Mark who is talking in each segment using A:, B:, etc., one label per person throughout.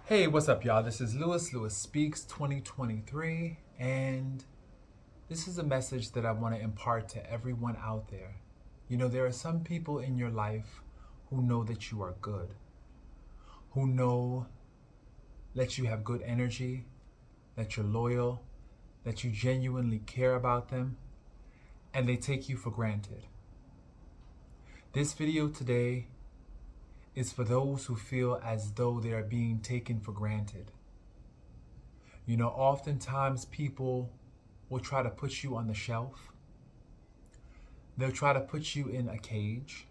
A: Hey, what's up, y'all? This is Lewis Speaks 2023, and this is a message that I want to impart to everyone out there. You know, there are some people in your life who know that you are good, who know that you have good energy, that you're loyal, that you genuinely care about them, and they take you for granted. This video today is for those who feel as though they are being taken for granted. You know, oftentimes people will try to put you on the shelf. They'll try to put you in a cage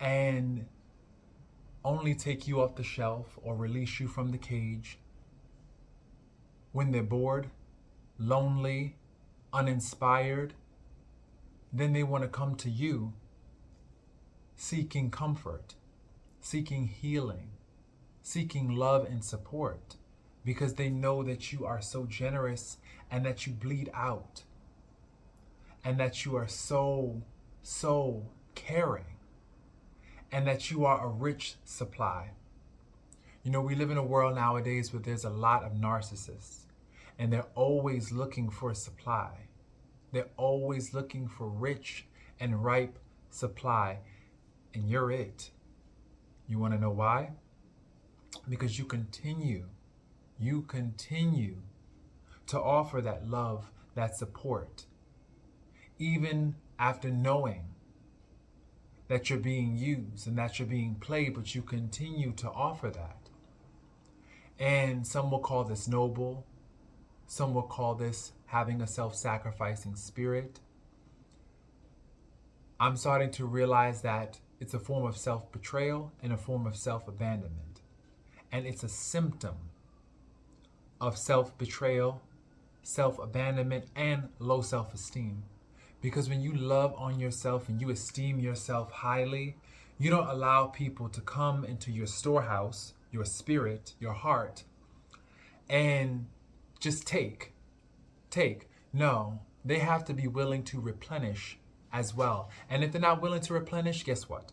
A: and only take you off the shelf or release you from the cage when they're bored, lonely, uninspired. Then they want to come to you seeking comfort, seeking healing, seeking love and support because they know that you are so generous and that you bleed out and that you are so caring and that you are a rich supply. You know, we live in a world nowadays where there's a lot of narcissists and they're always looking for supply. They're always looking for rich and ripe supply, and you're it. You want to know why? Because you continue to offer that love, that support, even after knowing that you're being used and that you're being played, but you continue to offer that. And some will call this noble. Some will call this having a self-sacrificing spirit. I'm starting to realize that it's a form of self-betrayal and a form of self-abandonment. And it's a symptom of self-betrayal, self-abandonment, and low self-esteem. Because when you love on yourself and you esteem yourself highly, you don't allow people to come into your storehouse, your spirit, your heart, and just take. No, they have to be willing to replenish as well. And if they're not willing to replenish, guess what?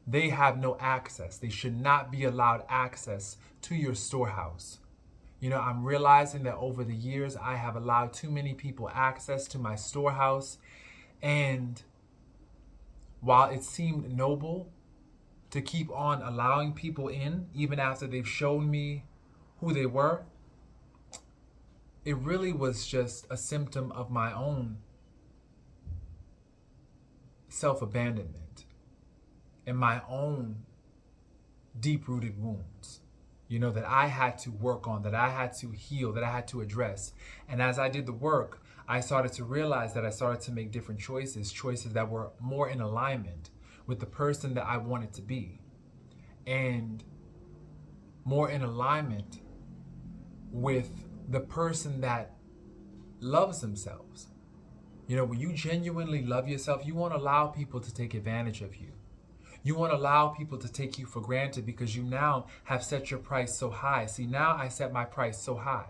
A: They have no access. They should not be allowed access to your storehouse. You know, I'm realizing that over the years, I have allowed too many people access to my storehouse. And while it seemed noble to keep on allowing people in, even after they've shown me who they were, it really was just a symptom of my own self-abandonment and my own deep-rooted wounds, you know, that I had to work on, that I had to heal, that I had to address. And as I did the work, I started to realize that I started to make different choices that were more in alignment with the person that I wanted to be and more in alignment with the person that loves themselves. You know, when you genuinely love yourself, you won't allow people to take advantage of you. You won't allow people to take you for granted because you now have set your price so high. See, now I set my price so high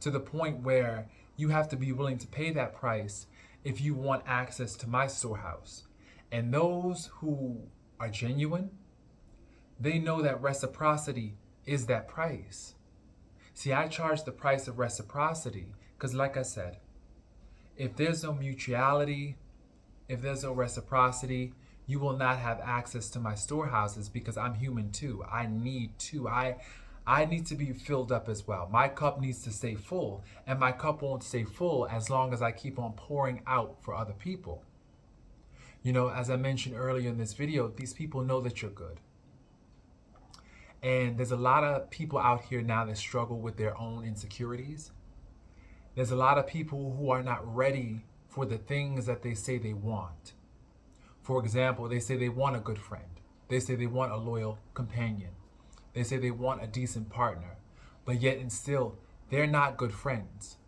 A: to the point where you have to be willing to pay that price if you want access to my storehouse. And those who are genuine, they know that reciprocity is that price. See, I charge the price of reciprocity because, like I said, if there's no mutuality, if there's no reciprocity, you will not have access to my storehouses because I'm human too. I need to be filled up as well. My cup needs to stay full, and my cup won't stay full as long as I keep on pouring out for other people. You know, as I mentioned earlier in this video, these people know that you're good. And there's a lot of people out here now that struggle with their own insecurities. There's a lot of people who are not ready for the things that they say they want. For example, they say they want a good friend. They say they want a loyal companion. They say they want a decent partner. But yet and still, they're not good friends.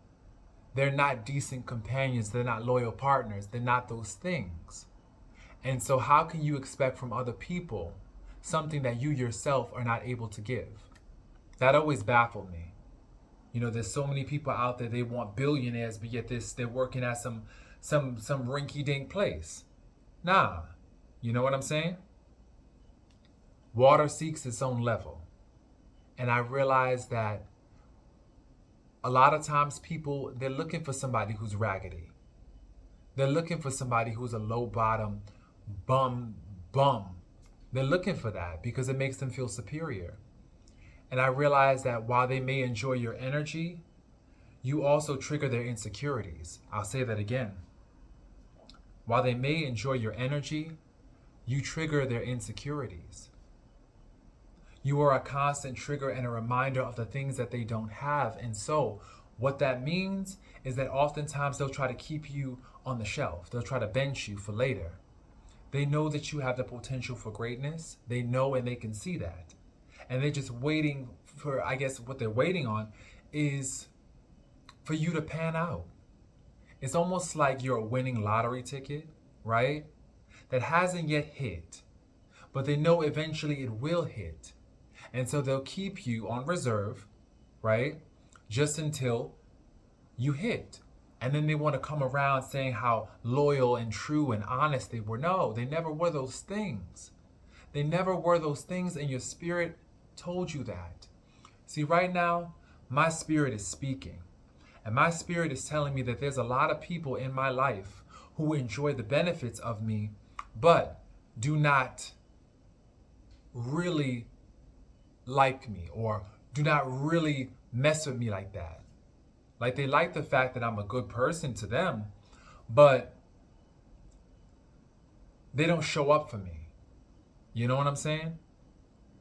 A: They're not decent companions. They're not loyal partners. They're not those things. And so how can you expect from other people something that you yourself are not able to give? That always baffled me. You know, there's so many people out there, they want billionaires, but yet they're working at some rinky-dink place. Nah, you know what I'm saying? Water seeks its own level. And I realized that a lot of times people, they're looking for somebody who's raggedy. They're looking for somebody who's a low bottom bum. They're looking for that because it makes them feel superior. And I realized that while they may enjoy your energy, you also trigger their insecurities. I'll say that again. While they may enjoy your energy, you trigger their insecurities. You are a constant trigger and a reminder of the things that they don't have. And so what that means is that oftentimes they'll try to keep you on the shelf. They'll try to bench you for later. They know that you have the potential for greatness. They know and they can see that. And they're just waiting for, I guess what they're waiting on is for you to pan out. It's almost like you're a winning lottery ticket, right? That hasn't yet hit, but they know eventually it will hit. And so they'll keep you on reserve, right? Just until you hit. And then they want to come around saying how loyal and true and honest they were. No, they never were those things. They never were those things, and your spirit told you that. See, right now, my spirit is speaking. And my spirit is telling me that there's a lot of people in my life who enjoy the benefits of me, but do not really like me or do not really mess with me like that. Like they like the fact that I'm a good person to them, but they don't show up for me. You know what I'm saying?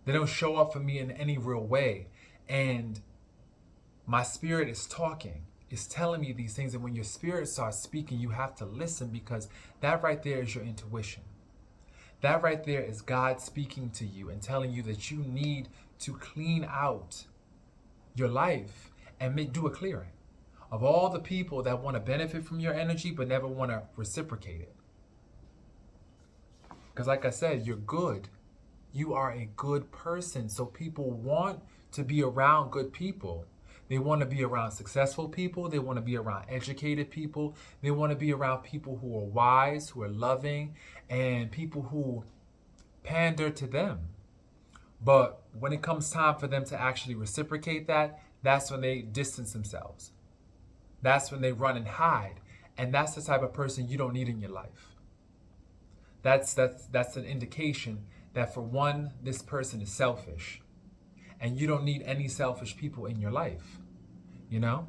A: They don't show up for me in any real way. And my spirit is talking. It's telling me these things. And when your spirit starts speaking, you have to listen, because that right there is your intuition. That right there is God speaking to you and telling you that you need to clean out your life and do a clearing of all the people that want to benefit from your energy but never want to reciprocate it. Because like I said, you're good. You are a good person. So people want to be around good people. They want to be around successful people. They want to be around educated people. They want to be around people who are wise, who are loving, and people who pander to them. But when it comes time for them to actually reciprocate that, that's when they distance themselves. That's when they run and hide. And that's the type of person you don't need in your life. That's an indication that, for one, this person is selfish. And you don't need any selfish people in your life, you know?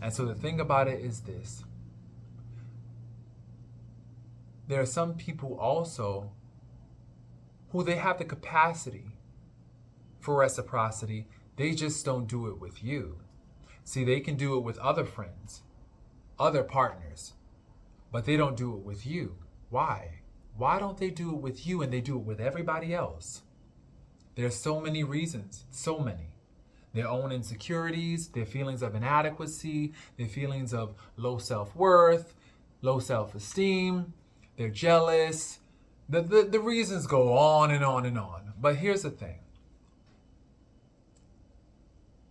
A: And so the thing about it is this. There are some people also who they have the capacity for reciprocity. They just don't do it with you. See, they can do it with other friends, other partners, but they don't do it with you. Why? Why don't they do it with you and they do it with everybody else? There's so many reasons, so many. Their own insecurities, their feelings of inadequacy, their feelings of low self-worth, low self-esteem, they're jealous. The reasons go on and on and on. But here's the thing.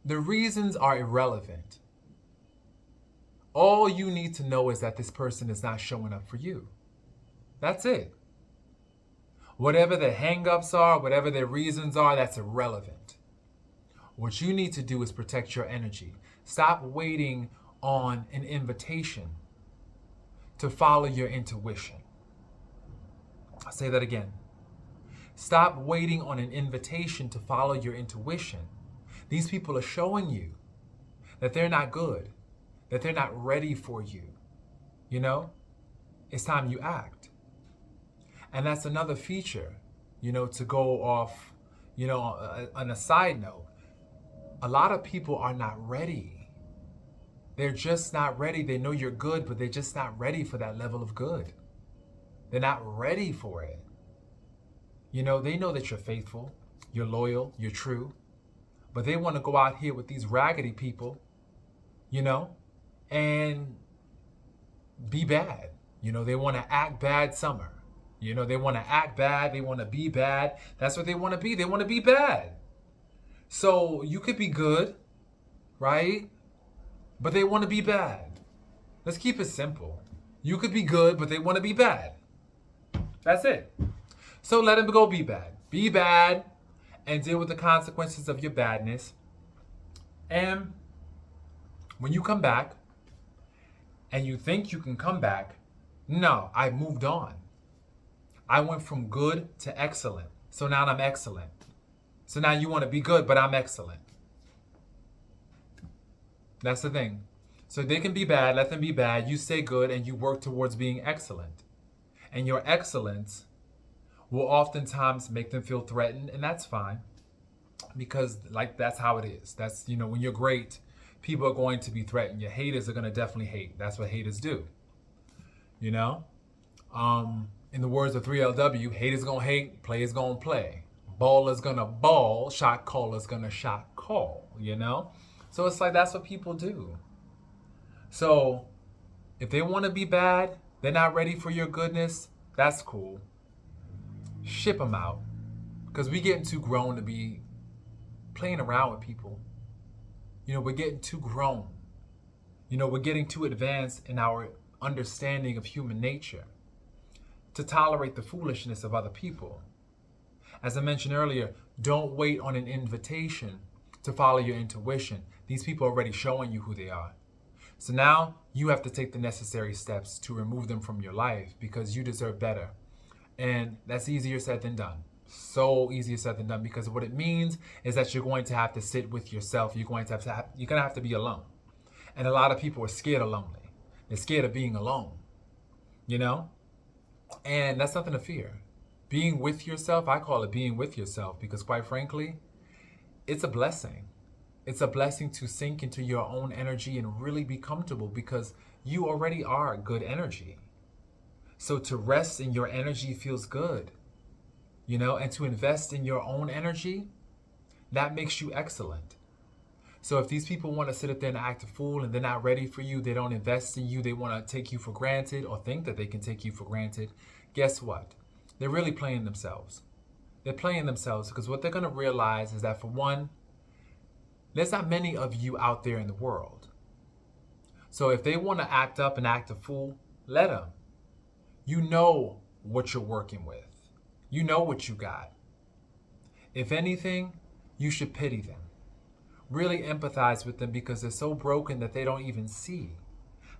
A: The reasons are irrelevant. All you need to know is that this person is not showing up for you. That's it. Whatever the hang-ups are, whatever their reasons are, that's irrelevant. What you need to do is protect your energy. Stop waiting on an invitation to follow your intuition. I'll say that again. Stop waiting on an invitation to follow your intuition. These people are showing you that they're not good, that they're not ready for you. You know, it's time you act. And that's another feature, you know, to go off, you know, on a side note. A lot of people are not ready. They're just not ready. They know you're good, but they're just not ready for that level of good. They're not ready for it. You know, they know that you're faithful, you're loyal, you're true, but they want to go out here with these raggedy people, you know, and be bad. You know, they want to act bad summer. You know, they want to act bad. They want to be bad. That's what they want to be. They want to be bad. So you could be good, right? But they want to be bad. Let's keep it simple. You could be good, but they want to be bad. That's it. So let him go be bad. Be bad and deal with the consequences of your badness. And when you come back and you think you can come back, no, I moved on. I went from good to excellent. So now I'm excellent. So now you want to be good, but I'm excellent. That's the thing. So they can be bad, let them be bad. You stay good and you work towards being excellent. And your excellence will oftentimes make them feel threatened, and that's fine. Because like that's how it is. That's, when you're great, people are going to be threatened. Your haters are going to definitely hate. That's what haters do. You know? In the words of 3LW, haters gonna hate, players gonna play. Baller's gonna ball, shot caller's gonna shot call, So it's like that's what people do. So if they want to be bad, they're not ready for your goodness, that's cool. Ship them out. Because we're getting too grown to be playing around with people. We're getting too grown. We're getting too advanced in our understanding of human nature to tolerate the foolishness of other people. As I mentioned earlier, don't wait on an invitation to follow your intuition. These people are already showing you who they are. So now you have to take the necessary steps to remove them from your life because you deserve better. And that's easier said than done. So easier said than done, because what it means is that you're going to have to sit with yourself. You're going to have to be alone. And a lot of people are scared of lonely. They're scared of being alone. And that's nothing to fear. Being with yourself, I call it being with yourself, because quite frankly, it's a blessing. It's a blessing to sink into your own energy and really be comfortable, because you already are good energy. So to rest in your energy feels good, and to invest in your own energy, that makes you excellent. So if these people want to sit up there and act a fool and they're not ready for you, they don't invest in you, they want to take you for granted or think that they can take you for granted, guess what? They're really playing themselves. They're playing themselves because what they're going to realize is that, for one, there's not many of you out there in the world. So if they want to act up and act a fool, let them. You know what you're working with. You know what you got. If anything, you should pity them. Really empathize with them, because they're so broken that they don't even see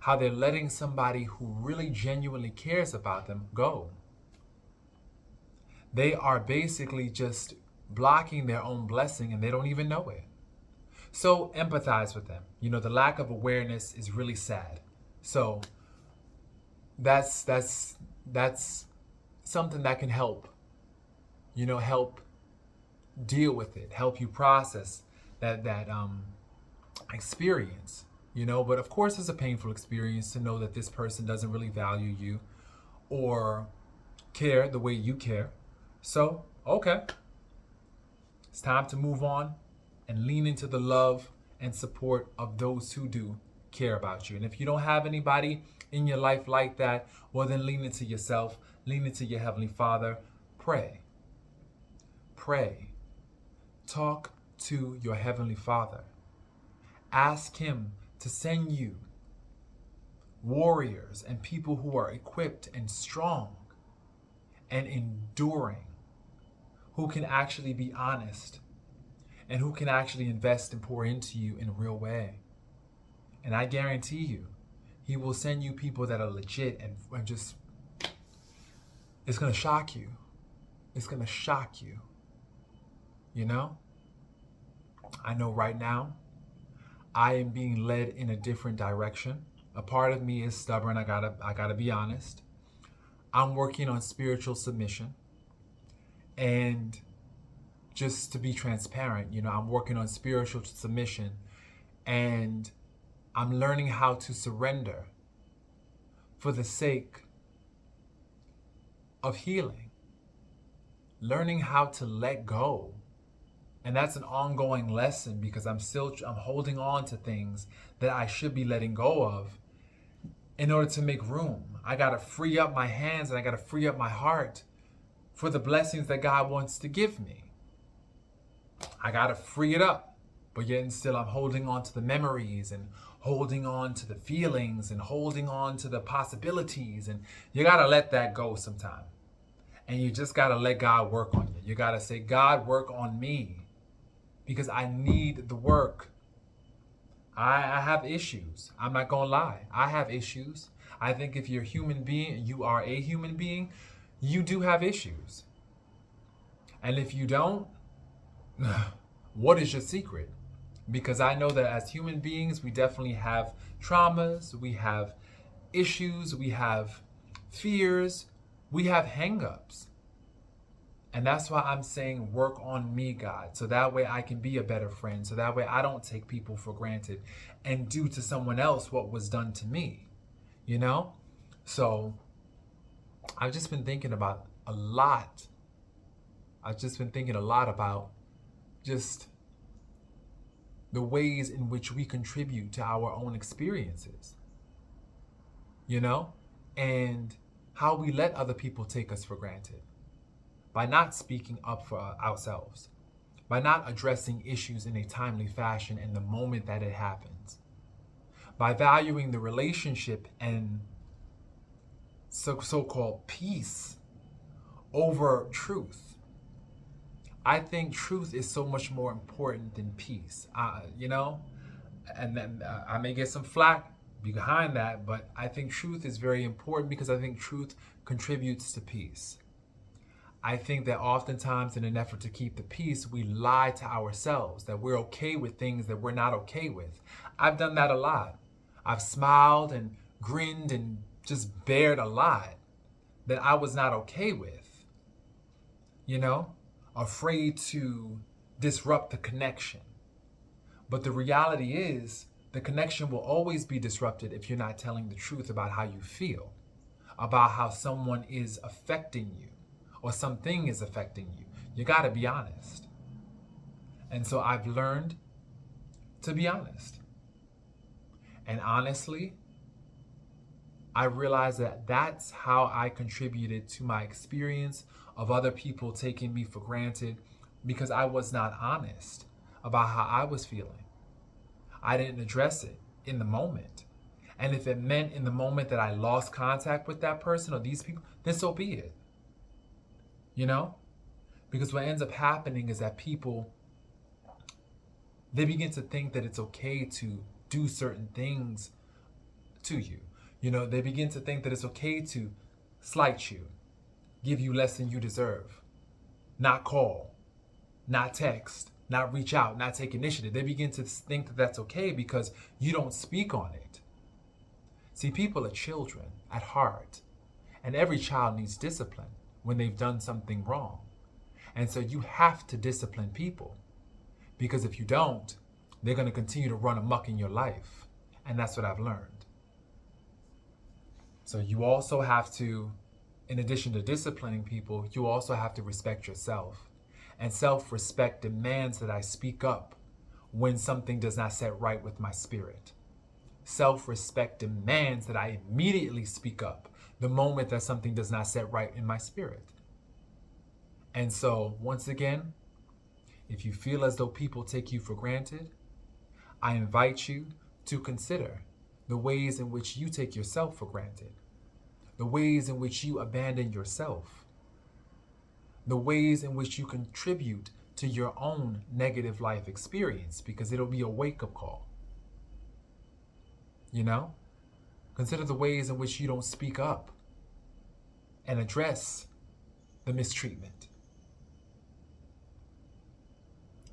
A: how they're letting somebody who really genuinely cares about them go. They are basically just blocking their own blessing and they don't even know it. So empathize with them. The lack of awareness is really sad. So that's something that can help, help deal with it, help you process that experience, but of course it's a painful experience to know that this person doesn't really value you or care the way you care. So, okay, it's time to move on and lean into the love and support of those who do care about you. And if you don't have anybody in your life like that, well, then lean into yourself, lean into your Heavenly Father, pray, talk to your Heavenly Father. Ask Him to send you warriors and people who are equipped and strong and enduring, who can actually be honest and who can actually invest and pour into you in a real way. And I guarantee you, He will send you people that are legit and just, it's going to shock you. It's going to shock you. I know right now, I am being led in a different direction. A part of me is stubborn, I gotta be honest. I'm working on spiritual submission. And just to be transparent, I'm working on spiritual submission, and I'm learning how to surrender for the sake of healing. Learning how to let go. And that's an ongoing lesson, because I'm holding on to things that I should be letting go of in order to make room. I got to free up my hands and I got to free up my heart for the blessings that God wants to give me. I got to free it up, but yet and still I'm holding on to the memories and holding on to the feelings and holding on to the possibilities, and you got to let that go sometime. And you just got to let God work on you. You got to say, God, work on me, because I need the work. I have issues. I'm not going to lie. I have issues. I think if you're a human being, you are a human being, you do have issues. And if you don't, what is your secret? Because I know that as human beings, we definitely have traumas, we have issues, we have fears, we have hangups. And that's why I'm saying, work on me, God, so that way I can be a better friend, so that way I don't take people for granted and do to someone else what was done to me, you know? So I've just been thinking about a lot. I've just been thinking a lot about just the ways in which we contribute to our own experiences, you know, and how we let other people take us for granted by not speaking up for ourselves, by not addressing issues in a timely fashion in the moment that it happens, by valuing the relationship and so-called peace over truth. I think truth is so much more important than peace, you know? And then I may get some flack behind that, but I think truth is very important because I think truth contributes to peace. I think that oftentimes in an effort to keep the peace, we lie to ourselves that we're okay with things that we're not okay with. I've done that a lot. I've smiled and grinned and just bared a lot that I was not okay with, you know? Afraid to disrupt the connection. But the reality is, the connection will always be disrupted if you're not telling the truth about how you feel, about how someone is affecting you, or something is affecting you. You gotta be honest. And so I've learned to be honest. And honestly, I realized that that's how I contributed to my experience of other people taking me for granted, because I was not honest about how I was feeling. I didn't address it in the moment. And if it meant in the moment that I lost contact with that person or these people, then so be it. You know? Because what ends up happening is that people, they begin to think that it's okay to do certain things to you. You know, they begin to think that it's okay to slight you, give you less than you deserve, not call, not text, not reach out, not take initiative. They begin to think that that's okay because you don't speak on it. See, people are children at heart, and every child needs discipline when they've done something wrong. And so you have to discipline people, because if you don't, they're going to continue to run amok in your life. And that's what I've learned. So you also have to, in addition to disciplining people, you also have to respect yourself. And self-respect demands that I speak up when something does not set right with my spirit. Self-respect demands that I immediately speak up the moment that something does not set right in my spirit. And so, once again, if you feel as though people take you for granted, I invite you to consider the ways in which you take yourself for granted, the ways in which you abandon yourself, the ways in which you contribute to your own negative life experience, because it'll be a wake-up call. You know? Consider the ways in which you don't speak up and address the mistreatment.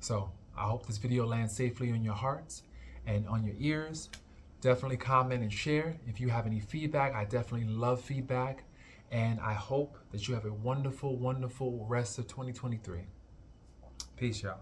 A: So I hope this video lands safely on your hearts and on your ears. Definitely comment and share. If you have any feedback, I definitely love feedback. And I hope that you have a wonderful, wonderful rest of 2023. Peace, y'all.